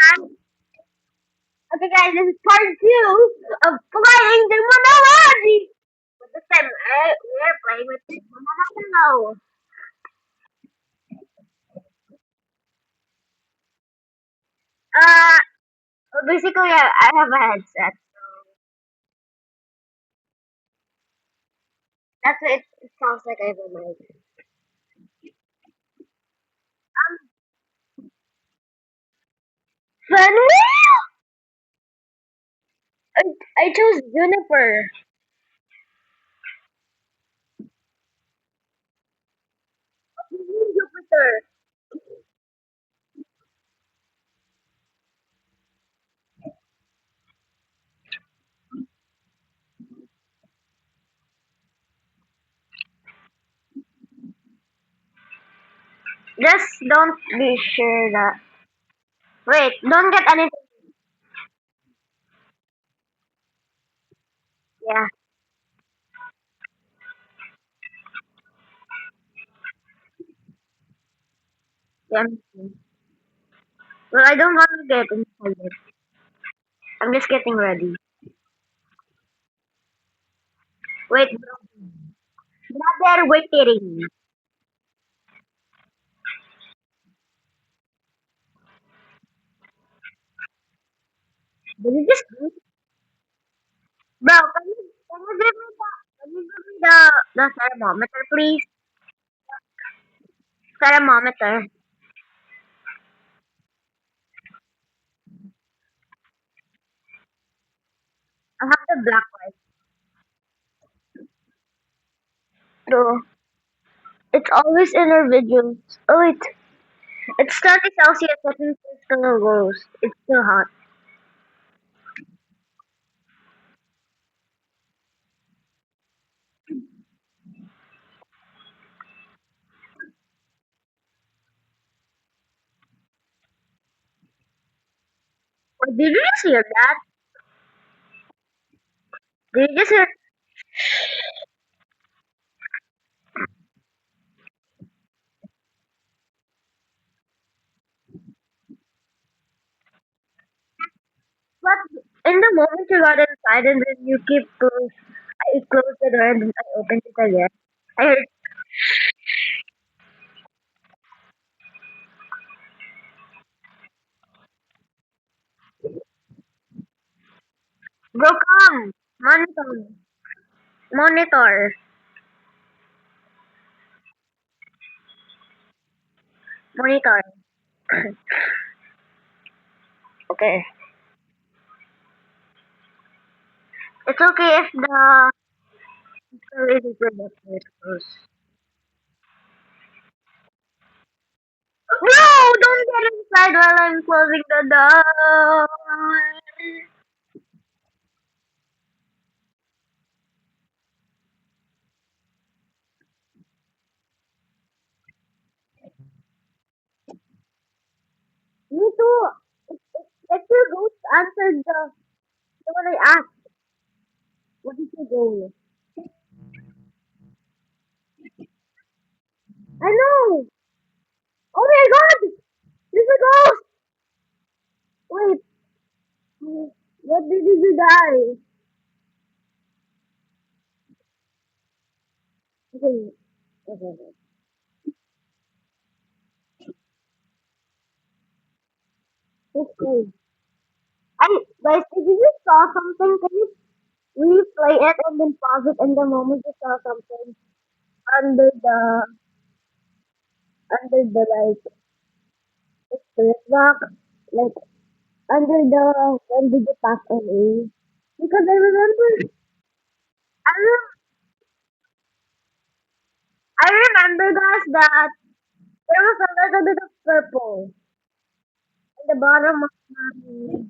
Okay, guys, this is part two of playing the Monology. But this time, we're playing with the Monology. Uh, basically, I have a headset. That's what it sounds like I have a mic. Fenway? I, I chose Juniper. Jupiter. Just don't be sure that. Wait, don't get anything. Yeah, yeah. Well, I don't want to get inside it. I'm just getting ready. Wait, brother, waiting. Did you just Bro, can you give me the thermometer, please? Thermometer. I have the black one. Bro, it's always in our videos. Oh wait, it's 30 Celsius. That means it's still roast. It's still hot. Wait, did you just hear that? Did you just hear? But in the moment you got inside and then you keep close. I closed the door and then I opened it again. I heard, bro, come. Monitor. Monitor. Monitor. Okay. It's okay if the LED projector is closed. No, don't get inside while I'm closing the door. Me too. Let your ghost answer the one I asked. What did you go with? I know. Oh my god! There's a ghost! Wait, what did you die? Okay, okay, okay. I, guys, if you just saw something, can you replay it and then pause it in the moment you saw something under the like spirit box? Like under the when did you pass away? Because I remember guys that there was a little bit of purple in the bottom of my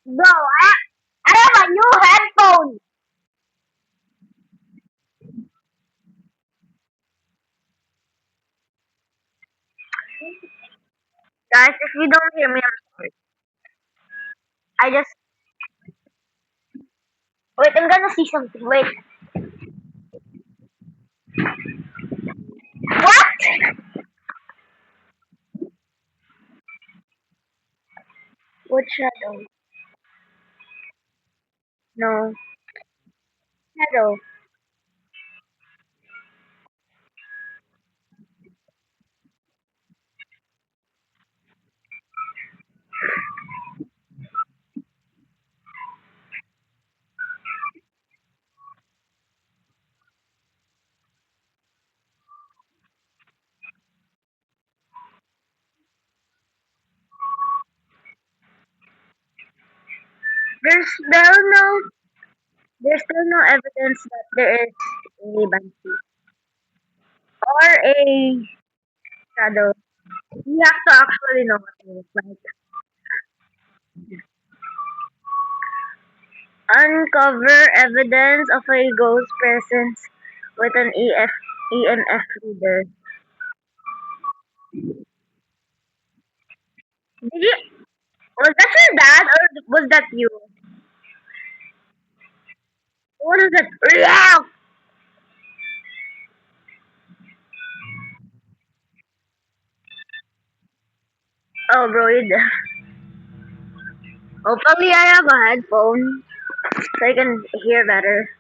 bro. I have a new headphone. Guys, if you don't hear me, I'm sorry. I just wait. I'm gonna see something. Wait. What? What shadow? No shadow. There's still no. There's still no evidence that there is a banshee or a shadow. You have to actually know what it is like. Uncover evidence of a ghost presence with an EMF reader. Did you? Was that your dad or was that you? What is that? Real? Oh, bro, hopefully I have a headphone so I can hear better.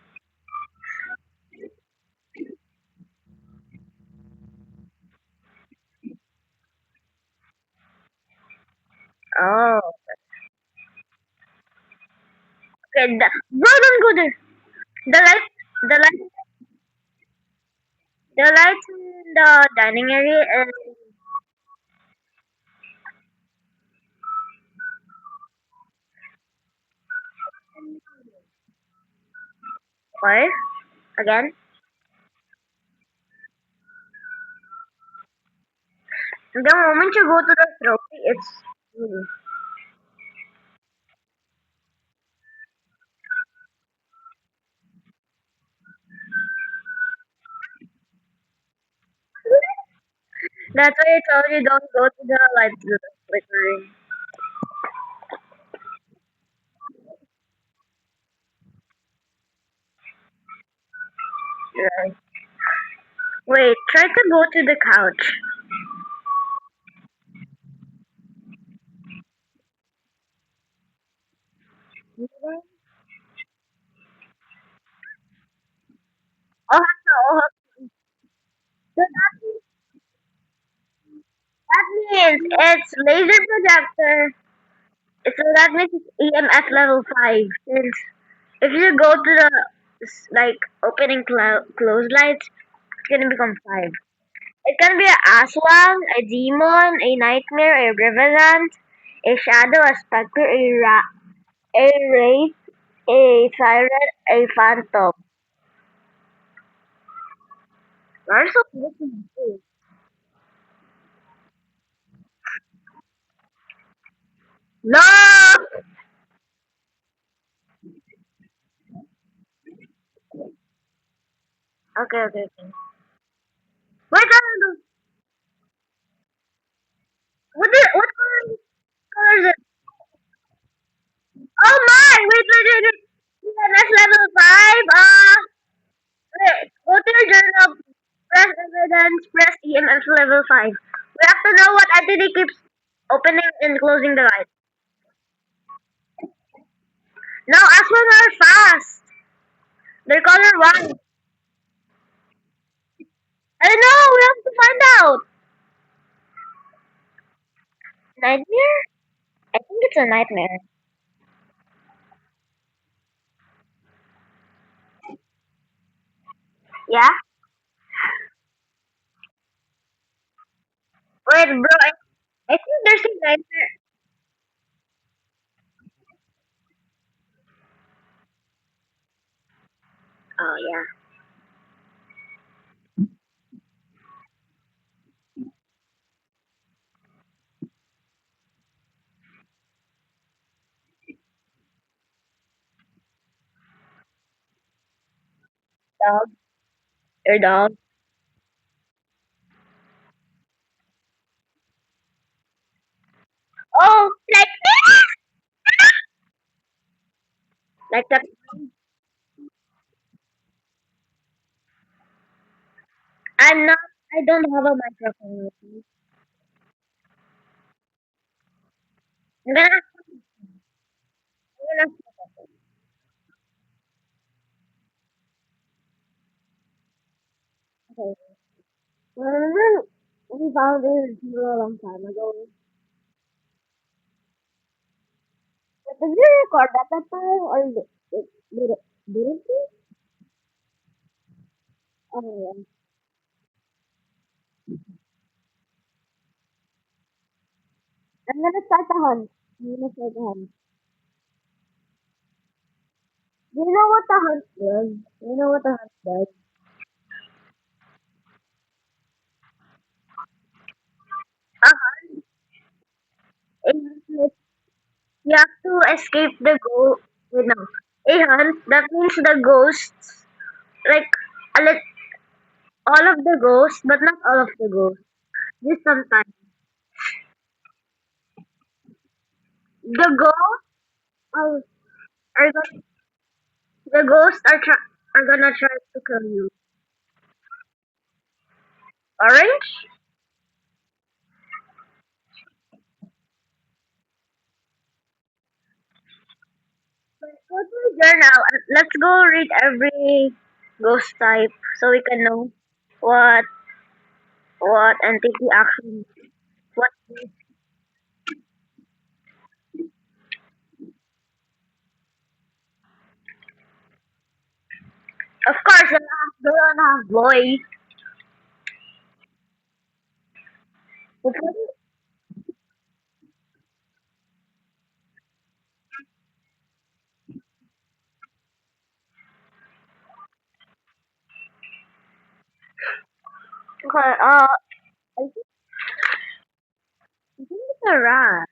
Oh, okay. Bro, don't go there. The light, the light, the lights in the dining area is why? Again, the moment you go to the trophy, it's that's why I told you don't go to the lights that are flickering. Right. Wait, try to go to the couch. Oh, so, so that means it's laser projector. So that means it's EMF level 5. Since if you go to the like opening close lights, it's gonna become 5. It can be a aswang, a demon, a nightmare, a revenant, a shadow, a specter, a wraith, a siren, a phantom. Why are so looking good? No! Okay, okay, okay. Wait, what color is it? Oh my! Wait. EMS level 5? Wait. Go to your journal. Press evidence. Press EMS level 5. We have to know what entity keeps opening and closing the light. Now, Aswan are fast. They're color one. I don't know. We have to find out. Nightmare? I think it's a nightmare. Yeah? Wait, bro. I think there's a nightmare. Oh, yeah. Dog. Your dog. Oh, like this? Like that. I'm not. I don't have a microphone with me. I'm gonna. I'm gonna. Okay. Remember we found this a long time ago. But did you record that time or did it? Oh yeah. I'm gonna start the hunt. I'm gonna start the hunt. Do you know what the hunt does? Do you know what the hunt does? A hunt is like you have to escape the ghost. Wait, no. A hunt that means the ghosts like a lit- all of the ghosts, but not all of the ghosts. Just sometimes the ghosts are, the ghosts are gonna try to kill you. Orange? Let's go to the journal. Let's go read every ghost type so we can know what entity action what. Of course, they don't have boy. Okay, I think it's a rat.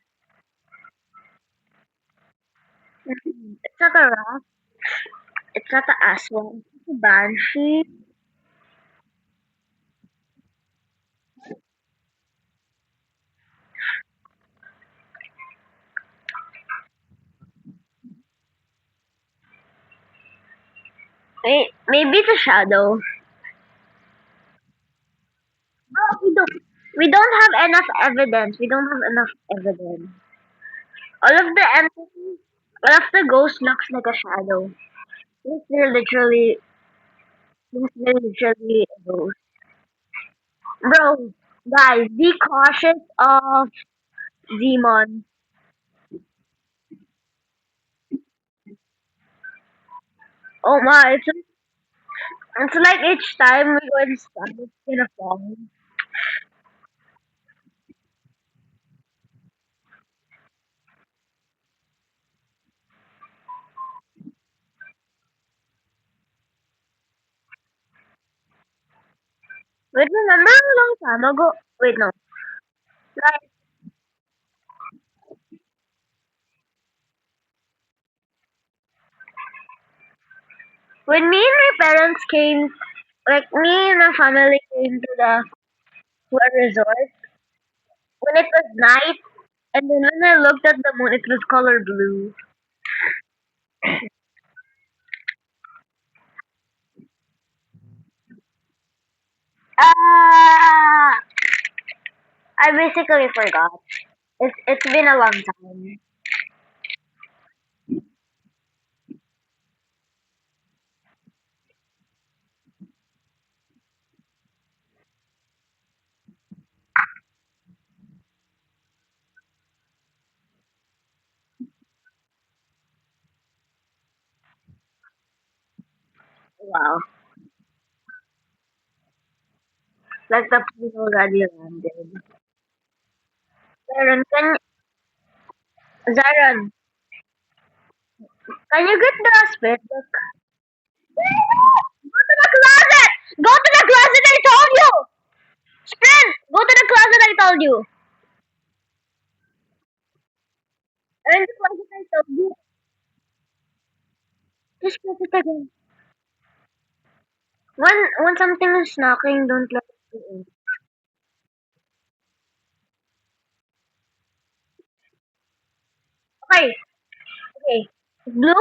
It's not a rat. It's not a aswang. It's a banshee. Maybe it's a shadow. No, we don't. We don't have enough evidence. We don't have enough evidence. All of the entities, all of the ghost looks like a shadow. They're literally a ghost. Bro, guys, be cautious of demons. Oh my, it's like each time we go inside, it's gonna fall. Wait, remember a long time ago? Wait, no. Like, when me and my parents came, like, me and my family came to a resort, when it was night, and then when I looked at the moon, it was color blue. Ah, I basically forgot. It's been a long time. Wow. Like the plane already landed. Zaron, Zaron, can you get the spit book? Go to the closet! Go to the closet, I told you! Sprint! Go to the closet, I told you! And the closet, I told you. Just press it again. When something is knocking, don't let it go in. Okay, okay. Blue?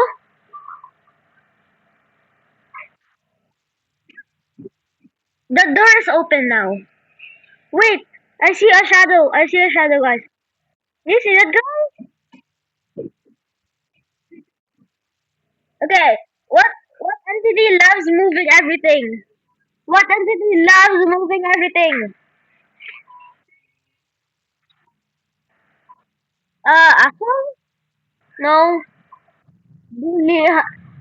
The door is open now. Wait, I see a shadow. I see a shadow, guys. You see that, guys? Okay. What entity loves moving everything? What entity loves moving everything? Asshole? No. Duli,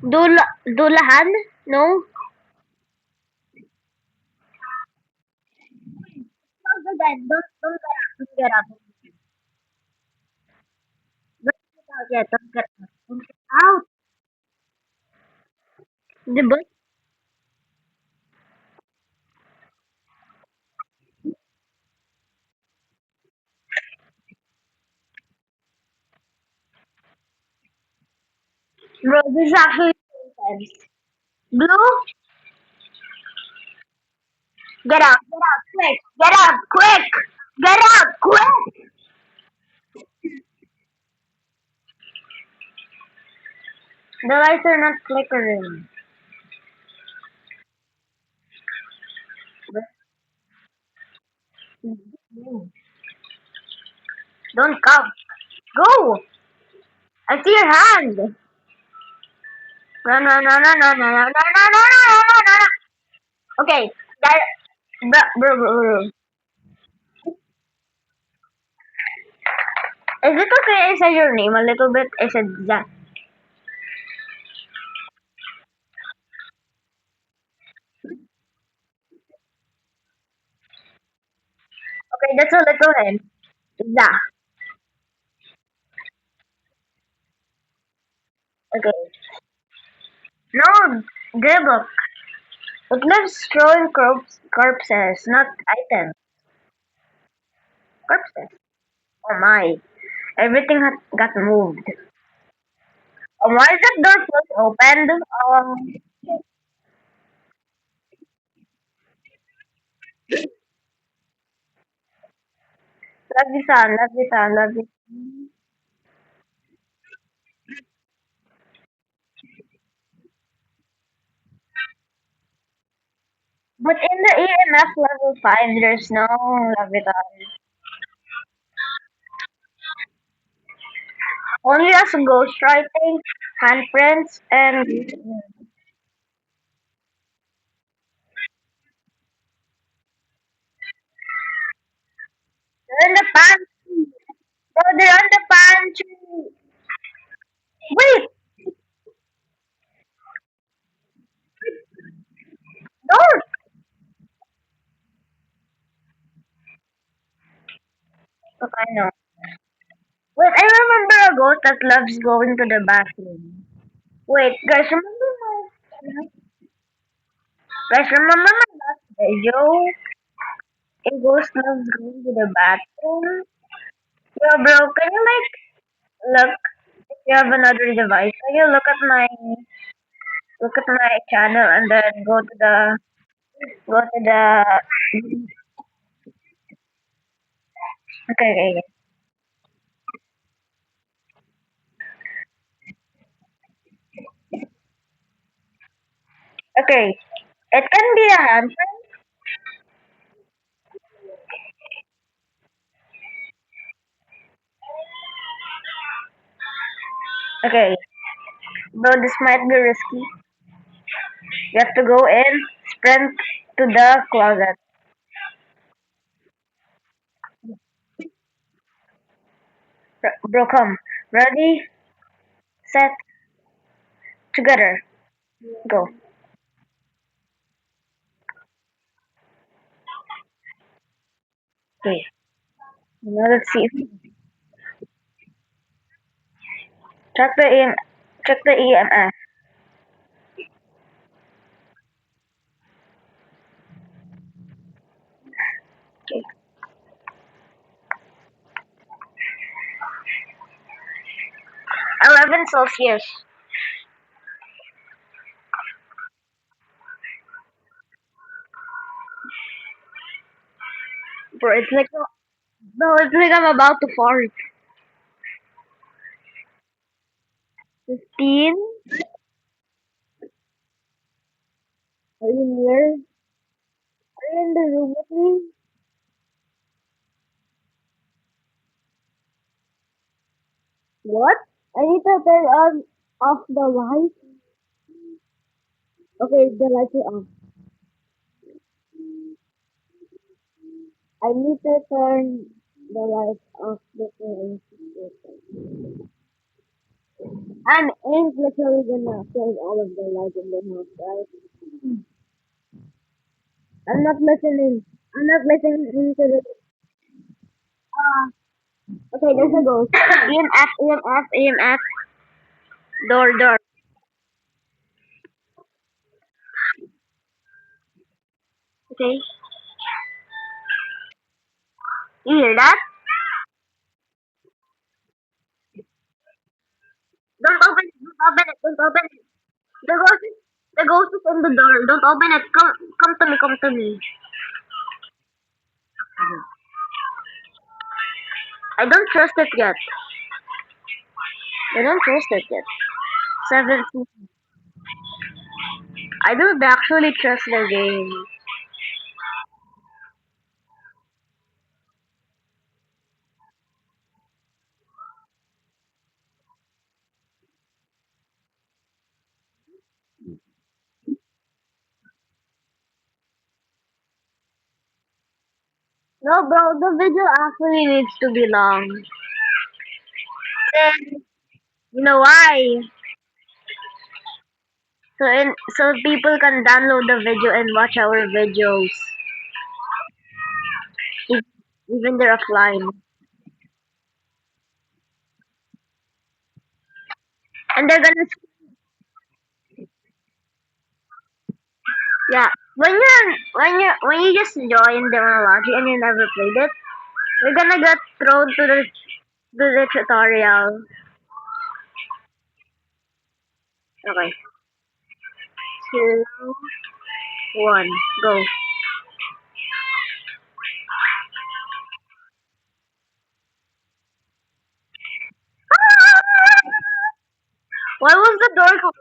Dulahan? No. Don't do that. Don't get up. Don't get out yet. Don't get out. Don't get out. The bus. Bro, this is actually so intense. Blue, get out, quick. Get out, quick. Get out, quick. The lights are not flickering. Don't come. Go. I see your hand. No, no, no, no, no, no, no, no, no, no, no, no, no, no. Okay, that, bro. Is it okay I said your name a little bit? I said Zach. Okay, that's a little hint. Zach. Okay. No, Gribble. It lives throwing corpses, not items. Corpses. Oh my. Everything got moved. Why is that door still opened? Love you, son, love you. But in the EMF level 5, there's no love it all. Only as ghostwriting, handprints, and they're in the pantry. Bro, they're on the pantry. Wait, don't. Okay, no. Wait, I remember a ghost that loves going to the bathroom. Wait, guys, remember my last video? A ghost loves going to the bathroom. Yo, bro, can you look if you have another device? Can you look at my channel and then go to the okay. Okay. It can be a handprint. Okay. Though this might be risky. You have to go in, sprint to the closet. Bro, come. Ready, set, together. Go. Okay. Now let's see. Check the EM check the EMF. Okay. 11 Celsius. Bro, it's like I'm about to fart. 15. Are you near? Are you in the room with me? What? I need to turn on off the light. Okay, the lights are off. I need to turn the lights off before I I'm ain't literally gonna turn all of the lights in the house, right? I'm not listening. I'm not listening to the. Okay, there's a ghost. EMF, EMF, EMF. Door, door. Okay, you hear that? Don't open it. Don't open it. Don't open it. The ghost is. The ghost is in the door. Don't open it. Come to me. Come to me. I don't trust it yet. I don't trust it yet. 17. I don't actually trust the game. No, bro. The video actually needs to be long. Then, you know why? So people can download the video and watch our videos, e- even they're offline. And they're gonna, yeah. When you just join Demonology and you never played it, you're gonna get thrown to the tutorial. Okay, 2, 1, go. Why was the door closed?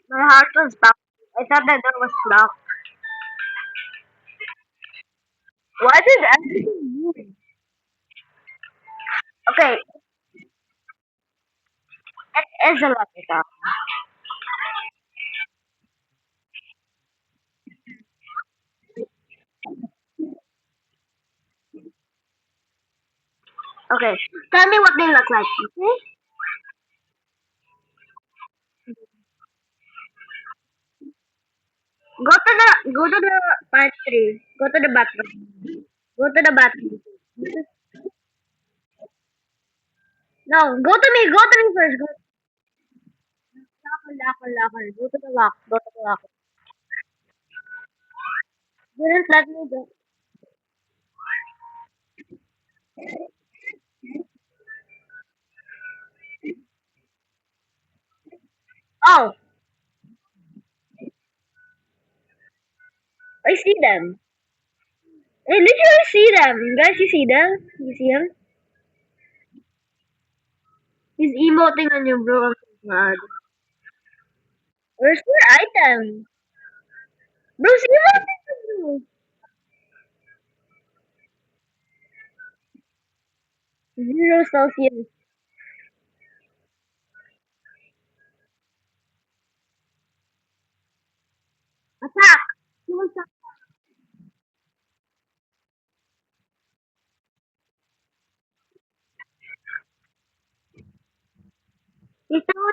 My heart was pounding. I thought the door was locked. Why did everything move? Okay, it is a laptop. Okay, tell me what they look like. Okay, go to the part three. Go to the bathroom. Go to the bathroom. No, go to me first. Go locker. Go to the lock. Go to the lock. Didn't let me go. Oh, I see them. I literally see them. Guys, you see them? You see him? He's emoting on you, bro. I'm so mad. Where's your item? Bro, he's emoting on you. 0 Celsius. Attack! He wants to. He threw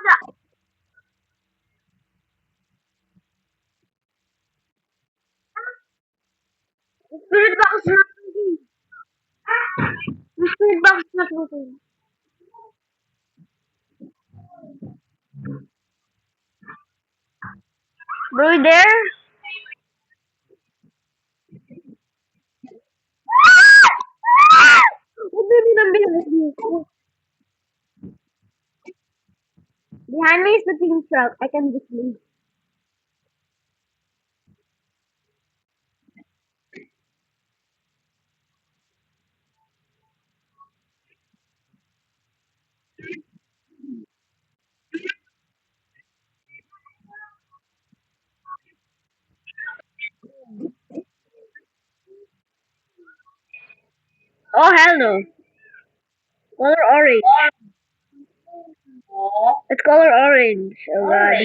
the spirit box is not moving. The spirit box is not moving. Bro, you there? What do you mean behind me? Behind me is the pink truck. I can just leave. Oh hell no. Color orange. It's color orange. Oh god.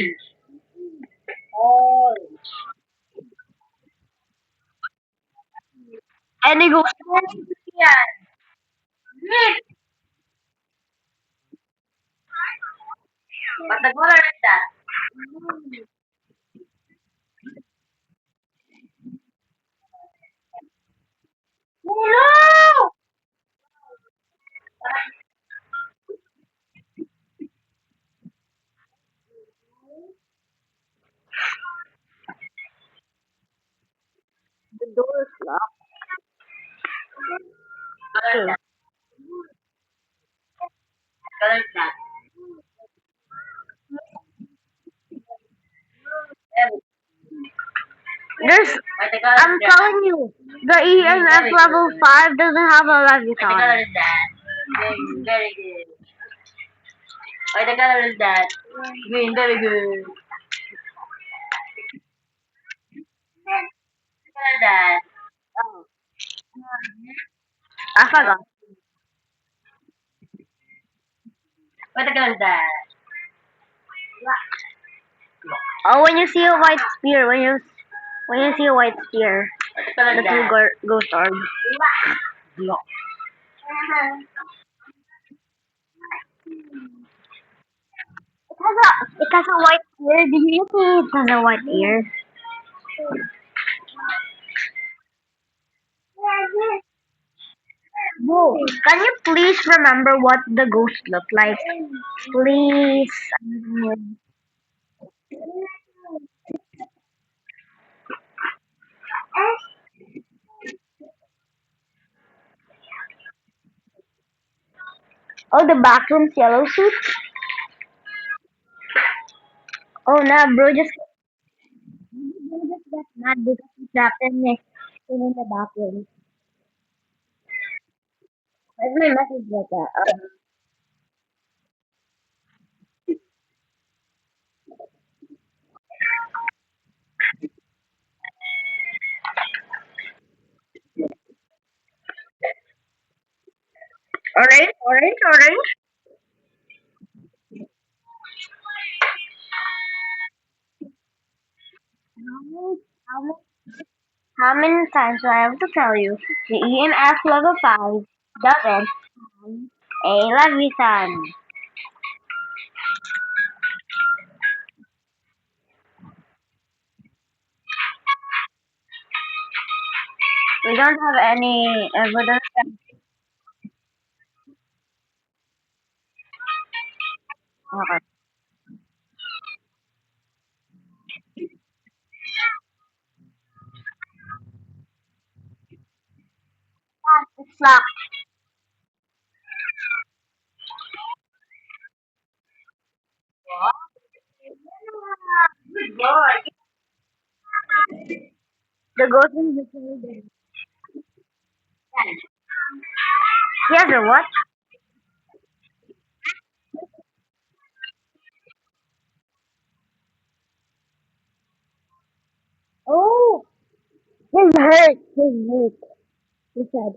And it goes. What the color is that? No! The door is locked. Color is that? Color is that? There's, I'm telling you, the EMF level 5 doesn't have a Leviathan. What the color is that? Green, very good. What the color is that? Green, very good. What color is that? Oh, I forgot. What the color is that? Oh, when you see a white spear, when you see a white spear, what color is that? Ghost orb. Black. It has a white ear. Did you see it has a white ear? Whoa. Can you please remember what the ghost looked like? Please. Oh, the bathroom's yellow suit? Oh, nah, bro just got mad because he trapped in the bathroom. Where's my message like that? Orange, orange, orange. How many, how many times do I have to tell you? The EMF level 5 doesn't a Leviathan. We don't have any evidence. Okay. It's locked. Good boy. The ghost is literally dead. Yes, or what? Oh, his hurt. His hurt. He said,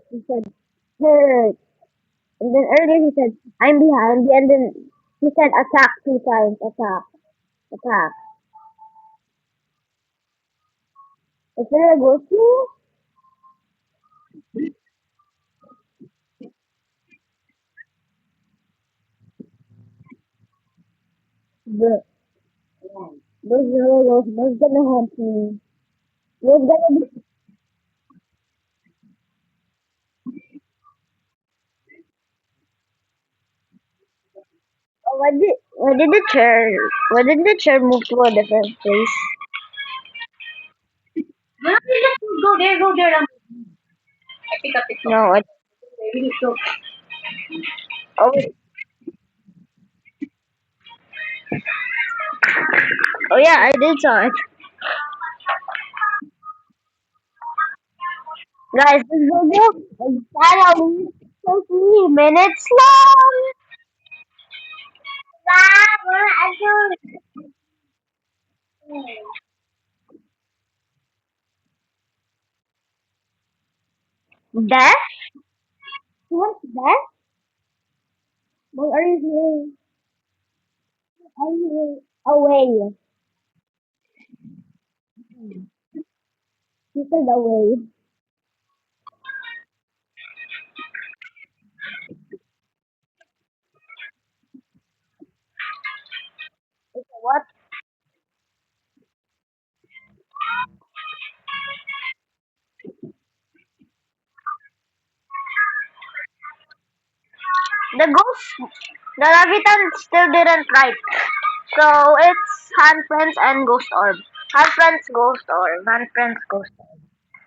hurt. And then earlier he said, I'm behind you. And then he said, attack 2 times. Attack. Attack. Is there a ghost here? The, there's no ghost. What's gonna haunt me? What's gonna be? Oh, why did the chair move to a different place? Why don't we just go there. I pick up it. No, oh, oh yeah, I did saw it. Guys, this video is only 20 minutes long. Death? What's that? Why are you here? Are you away? You said away. What? The ghost, the Leviathan still didn't write. So it's Hand Prince and Ghost Orb. Hand Prince, Ghost Orb. Hand Prince, Ghost Orb.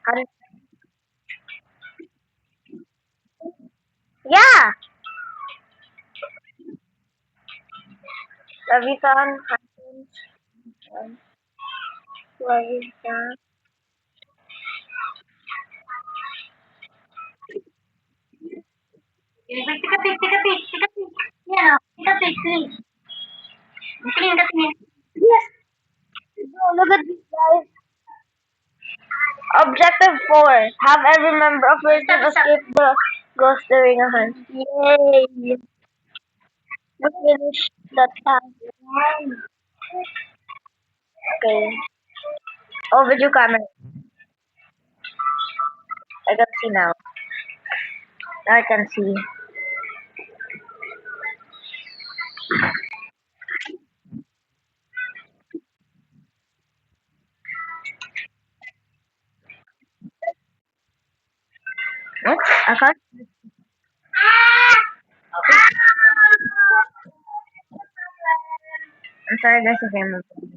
Hand, yeah! Leviathan, Hand Prince, and Leviathan. Tika tik, tika tik, tika tik. Yan o, tika tik, please. Tingin ka tingin. Yes! Bro, look at this, guys. Objective 4. Have every member of your team escape the ghost during a hunt. Yay! We finished that task. Okay. Oh, video camera. I can see now. Now I can see. What? I can't. I'm sorry, guys, if I'm moving.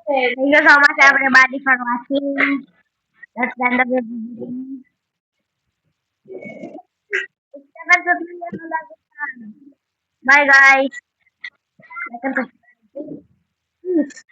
Thank you so much, everybody, for watching. That's the end of the video. It's 7 to 3 o'clock. Bye, guys. Like and subscribe. Peace.